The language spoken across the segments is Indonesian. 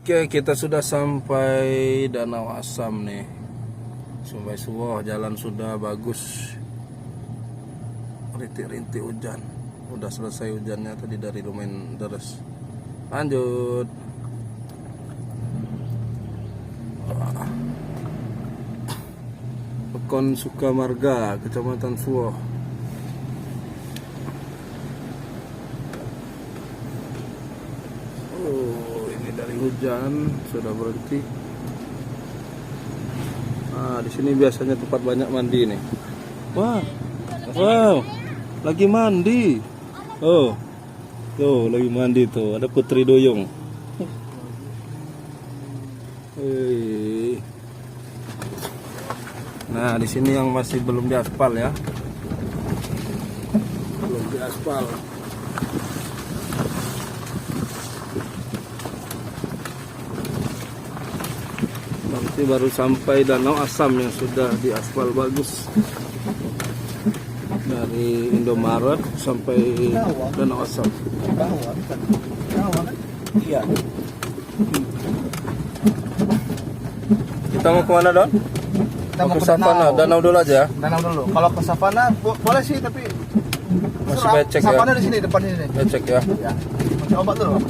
Oke, kita sudah sampai Danau Asam nih. Sungai Suwoh, jalan sudah bagus. Rintik-rintik hujan. Udah selesai hujannya tadi dari lumayan deras. Lanjut. Pekon Sukamarga, Kecamatan Suwoh. Oh, ini dari hujan sudah berhenti. Nah, di sini biasanya tempat banyak mandi nih. Wah, wow, lagi mandi. Oh, tuh lagi mandi tuh. Ada Putri Duyung. Nah, di sini yang masih belum diaspal ya. Belum diaspal. Nanti baru sampai Danau Asam yang sudah diaspal bagus. Dari Indomaret sampai Danau Asam. Iya. Kita mau kemana, Don? Kita mau ke Savana, danau dulu aja. Danau dulu. Kalau ke Savana boleh sih, tapi Masih becek ya. Savana di sini, depan sini. Becek ya. Ya. Coba dulu.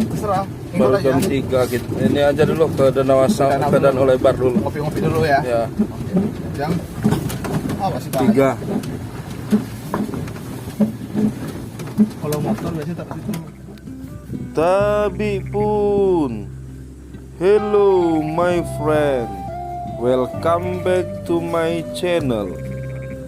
Terserah. Baru jam 3 gitu. Ini aja dulu ke Danau Asam, ke Danau Lebar dulu. Ngopi-ngopi dulu ya. Ya. Jam masih banyak. 3. Kalau motor biasanya tak situ. Tapi pun. Hello my friend. Welcome back to my channel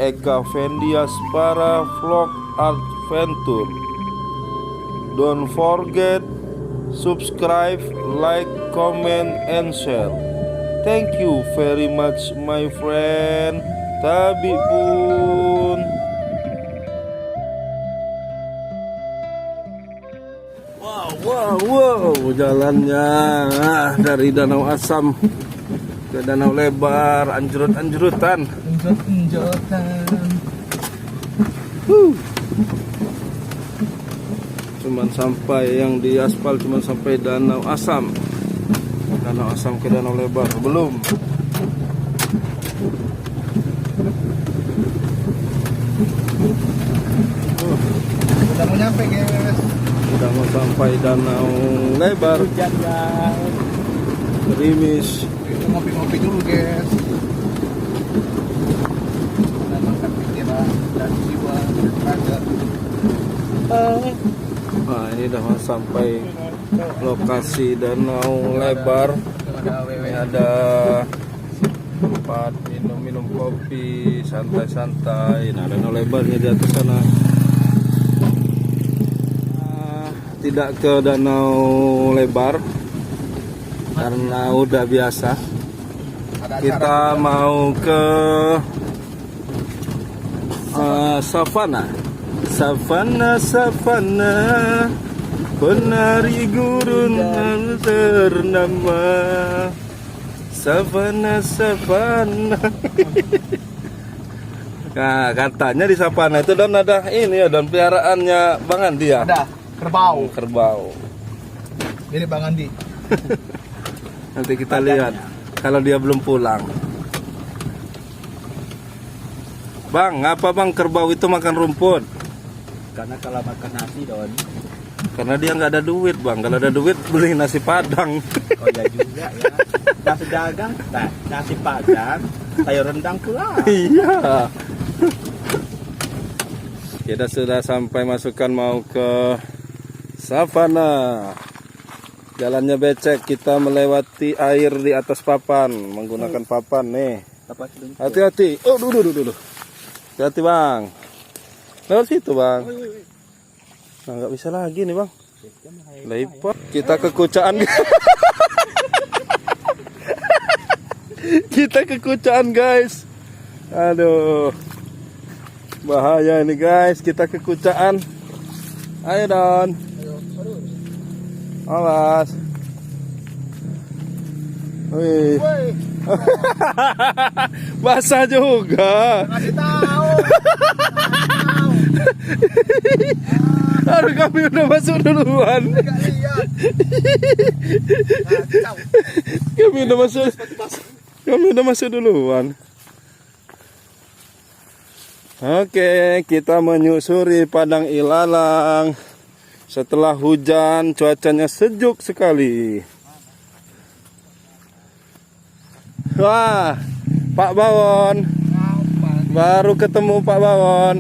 Eka Vendiaspara Vlog Adventure. Don't forget subscribe, like, comment, and share. Thank you very much my friend. Tapi pun. Wow, jalannya dari Danau Asam ke Danau Lebar, anjrut-anjrutan. Cuman sampai yang di aspal cuman sampai Danau Asam. Danau Asam ke Danau Lebar belum. Udah mau nyampe, guys. Udah mau sampai Danau Lebar. Hujan, guys. Gerimis. Kita ngopi-ngopi dulu, guys. Menenangkan pikiran dan jiwa raga. Nah, ini udah mau sampai lokasi Danau Lebar. Ini ada tempat minum kopi, santai-santai. Nah, Danau Lebarnya di atas sana. Tidak ke Danau Lebar karena udah biasa. Kita mau ke Savana. Savana, penari gurun ternama. Savana. Nah, katanya di Savana itu Don ada ini ya, Don, peliharaannya Bang Andi ya. Ada Kerbau. Ini Bang Andi. Nanti kita lihat kalau dia belum pulang. Bang, apa Bang kerbau itu makan rumput? Karena kalau makan nasi, Don. Karena dia nggak ada duit, Bang. Kalau ada duit beli nasi Padang. Oh ya juga ya. Nasi dagang, nasi Padang, sayur rendang pula. Iya. Kita sudah sampai masukkan mau ke Savana. Jalannya becek, kita melewati air di atas papan menggunakan papan nih. Hati-hati. Oh, dulu. Hati-hati, Bang. Lewat situ, Bang. Nah, nggak bisa lagi nih, Bang. Lepas kita kekucaan. Kita kekucaan, guys. Aduh. Bahaya ini, guys. Kita kekucaan. Ayo, Don. Awas. Wih. Basah juga. Kasih tahu. Aduh, kami udah masuk duluan. Nggak lihat. Kacau. Kami udah masuk duluan. Oke, kita menyusuri padang ilalang. Setelah hujan, cuacanya sejuk sekali. Wah, Pak Bawon. Baru ketemu Pak Bawon.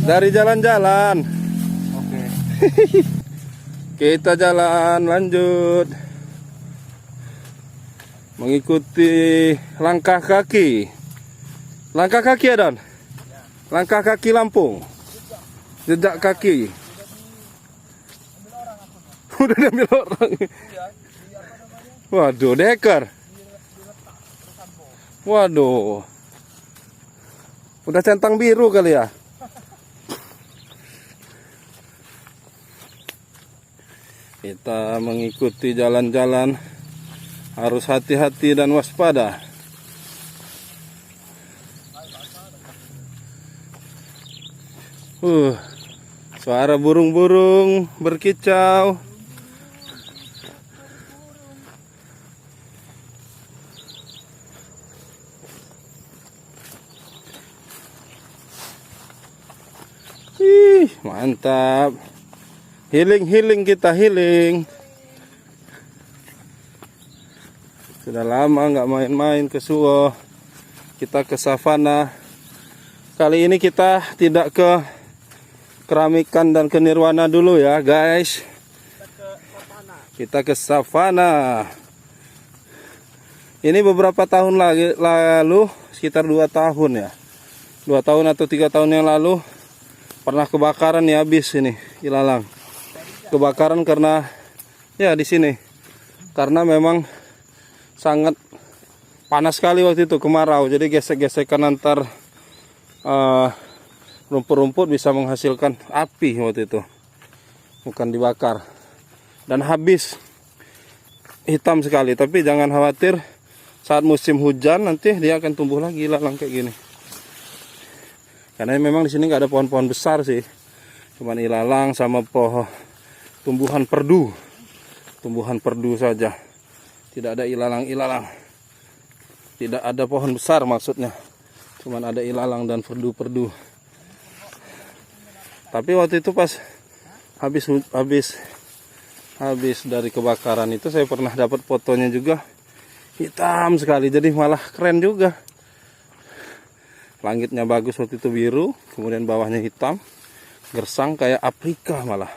Dari jalan-jalan. Oke. Kita jalan lanjut. Mengikuti langkah kaki. Langkah kaki ya, Don? Langkah kaki Lampung. Jejak kaki. Udah diambil orang. Waduh, deker. Waduh. Udah centang biru kali ya. Kita mengikuti jalan-jalan harus hati-hati dan waspada. Suara burung-burung berkicau. Ih, mantap. Healing kita healing. Sudah lama nggak main-main ke Suwo. Kita ke savana. Kali ini kita tidak ke Keramikan dan ke Nirwana dulu ya guys. Kita ke savana. Ini beberapa tahun lalu, sekitar 2 tahun ya. 2 tahun atau 3 tahun yang lalu pernah kebakaran ya, habis ini ilalang. Kebakaran karena ya di sini. Karena memang sangat panas sekali waktu itu, kemarau. Jadi gesek-gesekan antar rumput-rumput bisa menghasilkan api waktu itu. Bukan dibakar. Dan habis hitam sekali. Tapi jangan khawatir, saat musim hujan nanti dia akan tumbuh lagi ilalang kayak gini. Karena memang di sini nggak ada pohon-pohon besar sih. Cuman ilalang sama pohon tumbuhan perdu. Tumbuhan perdu saja. Tidak ada ilalang-ilalang. Tidak ada pohon besar maksudnya. Cuman ada ilalang dan perdu-perdu. Tapi waktu itu pas habis dari kebakaran itu saya pernah dapat fotonya juga. Hitam sekali, jadi malah keren juga. Langitnya bagus waktu itu biru, kemudian bawahnya hitam. Gersang kayak aprika malah.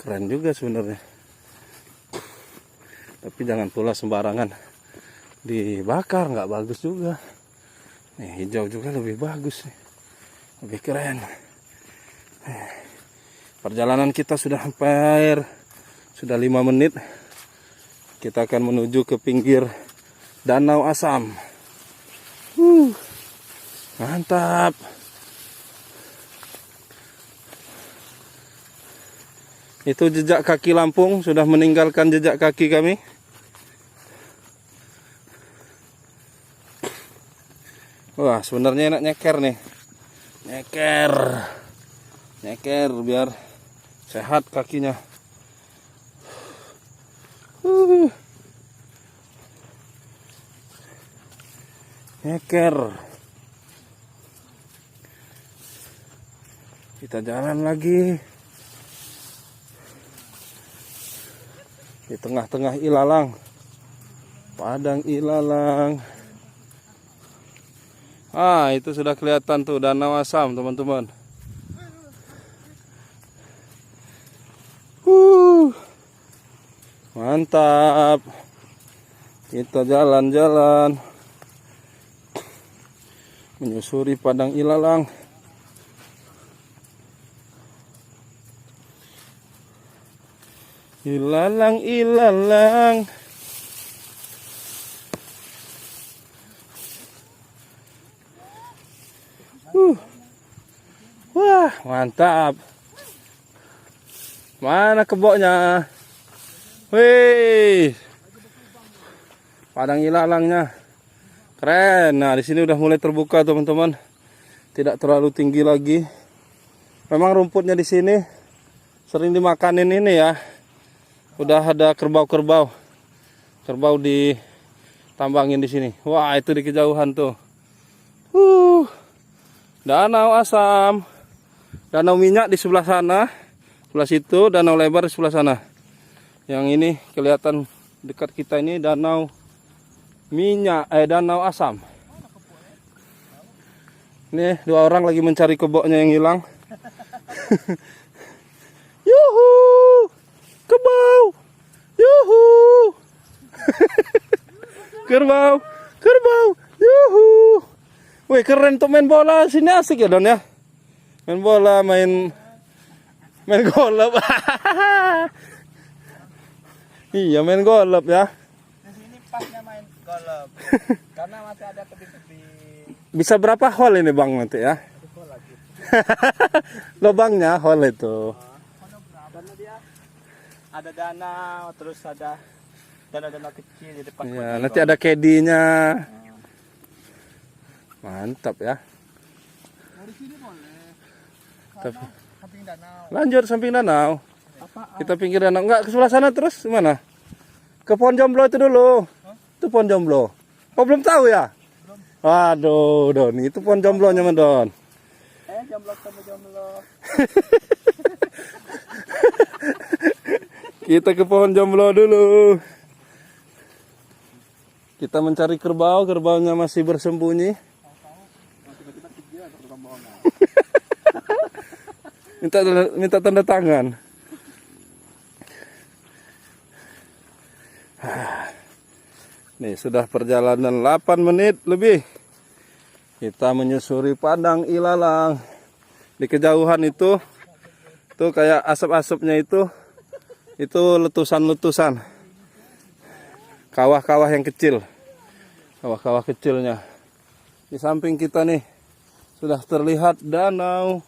Keren juga sebenarnya. Tapi jangan pula sembarangan dibakar, nggak bagus juga. Nih, hijau juga lebih bagus nih. Lebih keren. Perjalanan kita sudah hampir 5 menit. Kita akan menuju ke pinggir Danau Asam. Mantap. Itu jejak kaki Lampung, sudah meninggalkan jejak kaki kami. Wah, sebenarnya enak nyeker nih. Nyeker biar sehat kakinya. Nyeker. Kita jalan lagi di tengah-tengah ilalang, padang ilalang. Itu sudah kelihatan tuh Danau Asam, teman-teman. Mantap. Kita jalan-jalan menyusuri padang ilalang. Ilalang. Wah, mantap. Mana keboknya? Wih, padang ilalangnya keren. Nah, di sini udah mulai terbuka teman-teman. Tidak terlalu tinggi lagi Memang rumputnya di sini sering dimakanin ini ya. Udah ada kerbau-kerbau. Kerbau ditambangin di sini. Wah, itu di kejauhan tuh. Danau Asam. Danau minyak di sebelah sana. Sebelah situ, danau lebar di sebelah sana. Yang ini kelihatan dekat kita ini danau minyak, danau Asam. Nih, 2 orang lagi mencari keboknya yang hilang. Yuhu! Kerbau! Yuhu! Kerbau! Kerbau! Yuhu! Wih, keren tuh main bola sini, asik ya Don ya. Main bola, main golep. Iya, main golep ya. Di sini pasnya main golf. Karena masih ada tebing-tebing. Bisa berapa hole ini Bang nanti ya? Lubangnya hole itu. Karena dia ada danau, terus ada danau-danau kecil di depan. Ya, nanti ada kedinya. Mantap ya. Dari sini boleh. Tapi, Samping danau. lanjut samping danau. Apa? Kita pinggir danau. Enggak, ke sebelah sana terus mana? Ke pohon jomblo itu dulu. Itu pohon jomblo. Oh, belum tahu ya? Waduh, Don. Itu pohon jomblonya, Don. Jomblo sama jomblo. Kita ke pohon jomblo dulu. Kita mencari kerbau. Kerbaunya masih bersembunyi. Minta tanda tangan. Nih sudah perjalanan 8 menit lebih. Kita menyusuri padang ilalang. Di kejauhan itu tuh kayak asap-asapnya itu letusan-letusan. Kawah-kawah yang kecil. Kawah-kawah kecilnya. Di samping kita nih sudah terlihat danau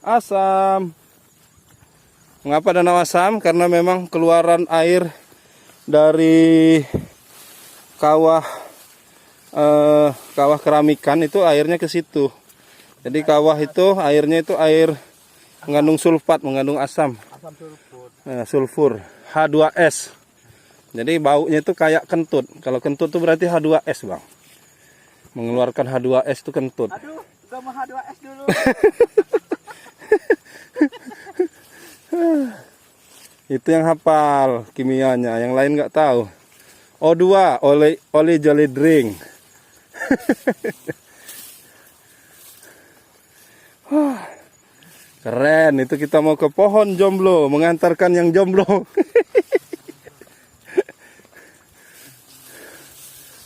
Asam. Mengapa danau Asam? Karena memang keluaran air dari kawah keramikan itu airnya ke situ. Jadi kawah itu airnya itu air mengandung sulfat, mengandung asam. Asam sulfur. Sulfur H2S. Jadi baunya itu kayak kentut. Kalau kentut itu berarti H2S, Bang. Mengeluarkan H2S itu kentut. Aduh, gua mau H2S dulu. Itu yang hafal kimianya, yang lain nggak tahu. O2, oli jelly drink. Keren, itu kita mau ke pohon jomblo, mengantarkan yang jomblo.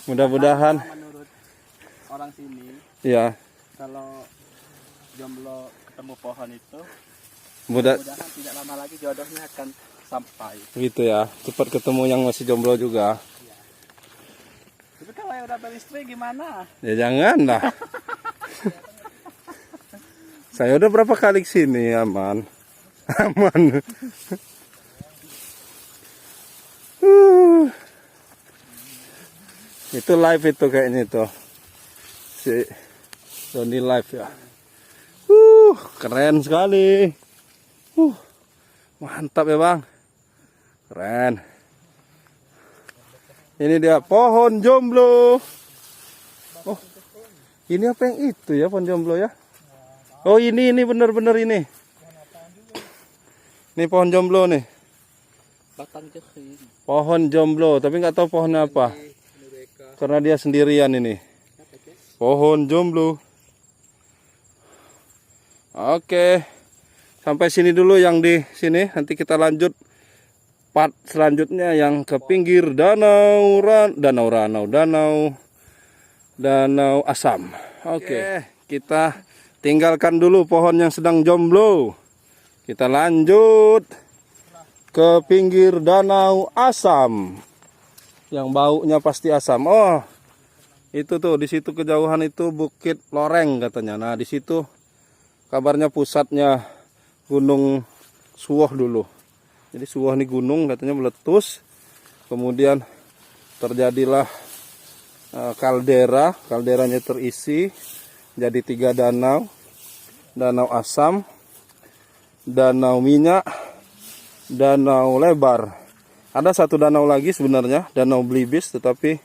Mudah-mudahan. Menurut orang sini, Ya, kalau jomblo ketemu pohon itu, mudah mudah-mudahan tidak lama lagi jodohnya akan sampai. gitu ya. Cepat ketemu yang masih jomblo juga. Tapi kalau yang udah beristri gimana? Ya jangan lah. Saya udah berapa kali kesini, aman. Aman. Itu live itu kayaknya itu. Si Doni live ya. Keren sekali. Mantap ya, Bang. Keren. Ini dia pohon jomblo. Oh, ini apa yang itu ya pohon jomblo ya? Oh ini benar-benar ini. Ini pohon jomblo nih. Batang jehing. Pohon jomblo, tapi nggak tahu pohonnya apa. Karena dia sendirian ini. Pohon jomblo. Oke. Sampai sini dulu yang di sini. Nanti kita lanjut part selanjutnya yang ke pinggir danau Asam. Oke, kita tinggalkan dulu pohon yang sedang jomblo. Kita lanjut ke pinggir danau Asam. Yang baunya pasti asam. Oh, itu tuh di situ kejauhan itu Bukit Loreng katanya. Nah, di situ kabarnya pusatnya Gunung Suwoh dulu. Jadi Suwoh ini gunung katanya meletus. Kemudian terjadilah kaldera. Kalderanya terisi jadi 3 danau. Danau Asam, danau minyak, danau lebar. Ada satu danau lagi sebenarnya, Danau Blibis, tetapi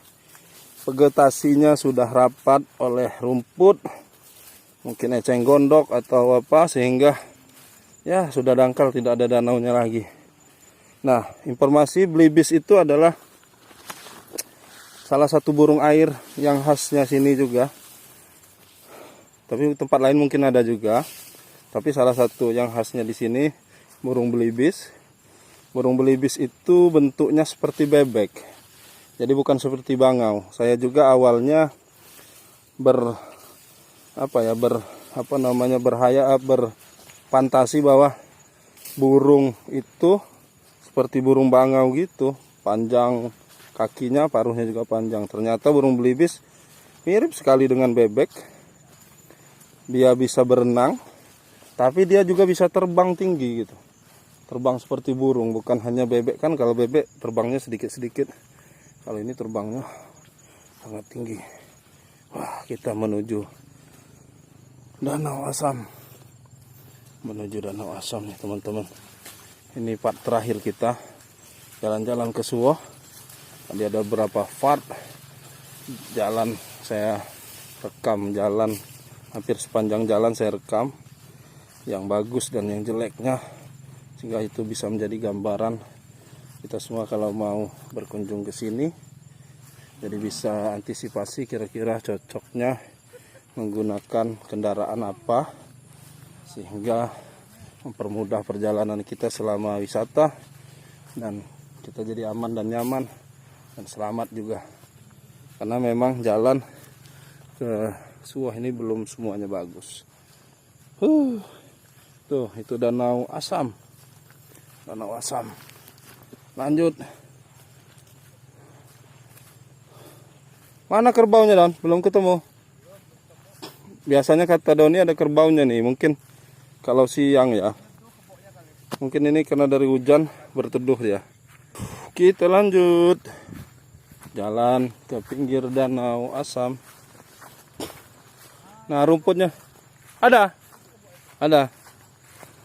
vegetasinya sudah rapat oleh rumput, mungkin eceng gondok atau apa, sehingga ya sudah dangkal, tidak ada danaunya lagi. Nah, informasi Blibis itu adalah salah satu burung air yang khasnya sini juga. Tapi tempat lain mungkin ada juga. Tapi salah satu yang khasnya di sini burung belibis. Burung belibis itu bentuknya seperti bebek. Jadi bukan seperti bangau. Saya juga awalnya berfantasi bahwa burung itu seperti burung bangau gitu, panjang kakinya, paruhnya juga panjang. Ternyata burung belibis mirip sekali dengan bebek. Dia bisa berenang, tapi dia juga bisa terbang tinggi gitu. Terbang seperti burung, bukan hanya bebek kan. Kalau bebek terbangnya sedikit-sedikit, kalau ini terbangnya sangat tinggi. Wah, kita menuju Danau Asam. Menuju Danau Asam nih teman-teman. Ini part terakhir kita jalan-jalan ke Suwoh. Tadi ada beberapa part jalan saya rekam, jalan hampir sepanjang jalan saya rekam, yang bagus dan yang jeleknya, sehingga itu bisa menjadi gambaran kita semua kalau mau berkunjung ke sini. Jadi bisa antisipasi kira-kira cocoknya menggunakan kendaraan apa, sehingga mempermudah perjalanan kita selama wisata, dan kita jadi aman dan nyaman dan selamat juga. Karena memang jalan ke Suwoh ini belum semuanya bagus. Tuh, itu Danau Asam. Danau Asam. Lanjut. Mana kerbaunya, Don? Belum ketemu. Biasanya kata Doni ada kerbaunya nih. Mungkin kalau siang ya. Mungkin ini karena dari hujan berteduh ya. Kita lanjut. Jalan ke pinggir Danau Asam. Nah, rumputnya ada.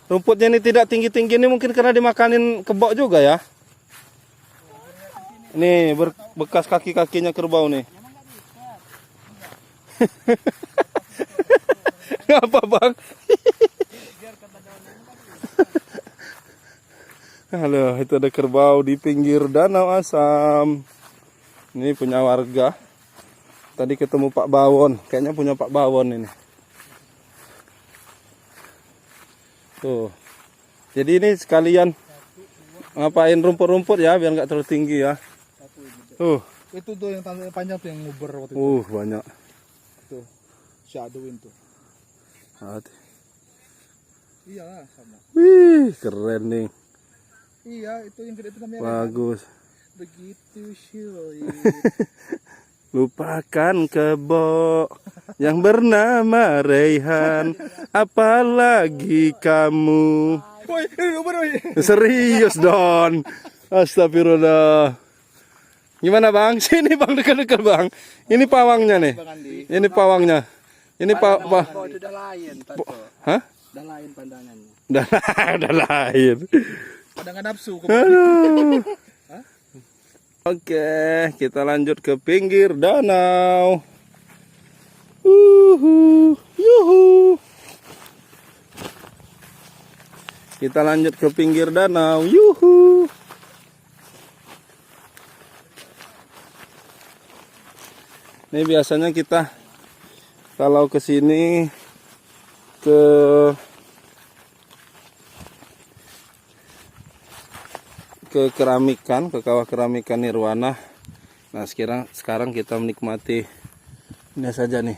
Rumputnya ini tidak tinggi-tinggi, ini mungkin karena dimakanin kebok juga ya. Nih bekas kaki-kakinya kerbau nih. Apa bang? Halo, itu ada kerbau di pinggir Danau Asam. Ini punya warga. Tadi ketemu Pak Bawon, kayaknya punya Pak Bawon ini. Tuh. Jadi ini sekalian ngapain rumput-rumput ya, biar nggak terlalu tinggi ya. Itu tuh yang panjang tuh yang nguber waktu itu. Banyak. Tuh, shadowin tuh. Iyalah sama. Wih, keren nih. Iya, itu yang gede itu namanya. Bagus. Begitu sulit. Lupakan kebo yang bernama Raihan, apalagi kamu. Woi, Serius Don. Astagfirullah. Gimana bang? Sini bang, dekat-dekat bang. Ini pawangnya nih. Ini pawangnya. Ini pak. Itu udah lain, Hah? udah lain pandangannya. Udah lain. Pada nggak nafsu. Aduh. Oke, kita lanjut ke pinggir danau. Yuhu. Kita lanjut ke pinggir danau. Yuhu. Ini biasanya kita kalau ke sini ke keramikan, ke kawah keramikan Nirwana. Nah, sekarang kita menikmati ini saja nih.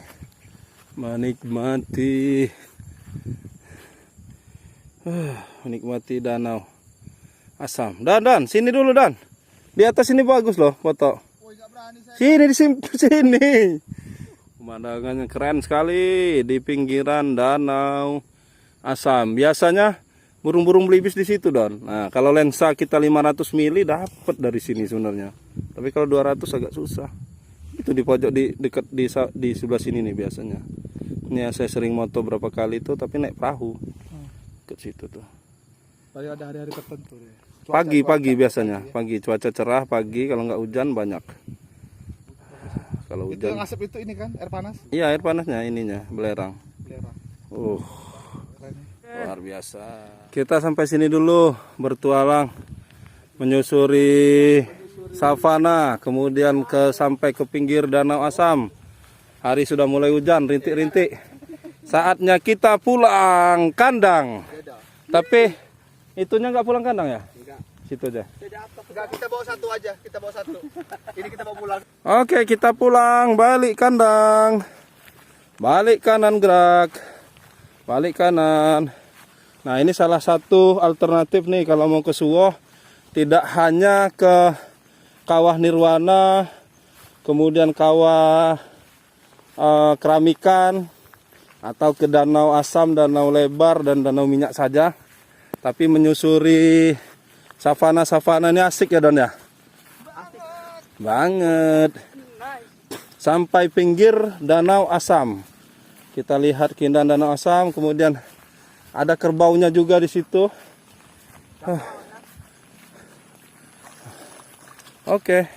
Menikmati Danau Asam. Dan, sini dulu Dan. Di atas ini bagus loh foto. Sini di sini. Pemandangannya keren sekali di pinggiran Danau Asam. Biasanya burung-burung belibis di situ Don. Nah, kalau lensa kita 500 mili dapat dari sini sebenarnya. Tapi kalau 200 agak susah. Itu di pojok dekat di sebelah sini nih biasanya. Ini saya sering moto berapa kali itu, tapi naik perahu ke situ tuh. Paling ada hari-hari tertentu deh. Pagi biasanya. Pagi cuaca cerah, pagi kalau nggak hujan banyak. Kalau Itu yang hujan. asap itu ini kan air panas. Iya, air panasnya ininya belerang. Belerang. Keren. Luar biasa. Kita sampai sini dulu bertualang menyusuri savana, kemudian sampai ke pinggir Danau Asam. Hari sudah mulai hujan, rintik-rintik. Saatnya kita pulang kandang. Tapi itunya nggak pulang kandang ya? Enggak. Situ aja. Enggak, kita bawa satu aja. Kita bawa satu. Ini kita bawa pulang. Oke, kita pulang, balik kandang. Balik kanan gerak. Balik kanan. Nah, ini salah satu alternatif nih kalau mau ke Suwoh. Tidak hanya ke Kawah Nirwana, kemudian Kawah Keramikan, atau ke Danau Asam, Danau Lebar, dan Danau Minyak saja. Tapi menyusuri savana-savana ini asik ya Don ya? Banget. Sampai pinggir Danau Asam. Kita lihat keindahan Danau Asam, kemudian ada kerbaunya juga di situ. Oke.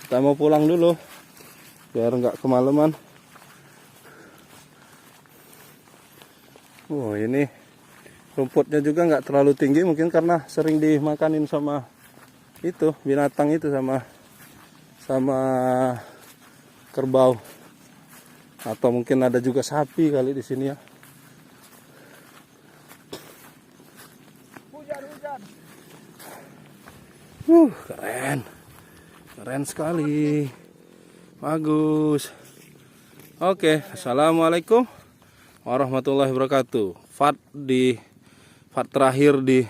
Kita mau pulang dulu biar nggak kemalaman. Ini rumputnya juga nggak terlalu tinggi, mungkin karena sering dimakanin sama itu binatang itu, sama kerbau, atau mungkin ada juga sapi kali di sini ya. Keren sekali, bagus. Oke, assalamualaikum warahmatullahi wabarakatuh. Fat terakhir di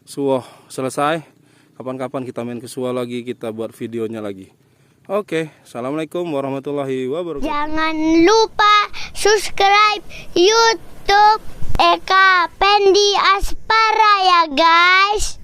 Suwoh selesai. Kapan-kapan kita main ke Suwoh lagi, kita buat videonya lagi. Oke, assalamualaikum warahmatullahi wabarakatuh. Jangan lupa subscribe YouTube Eka Pendi Aspara ya guys.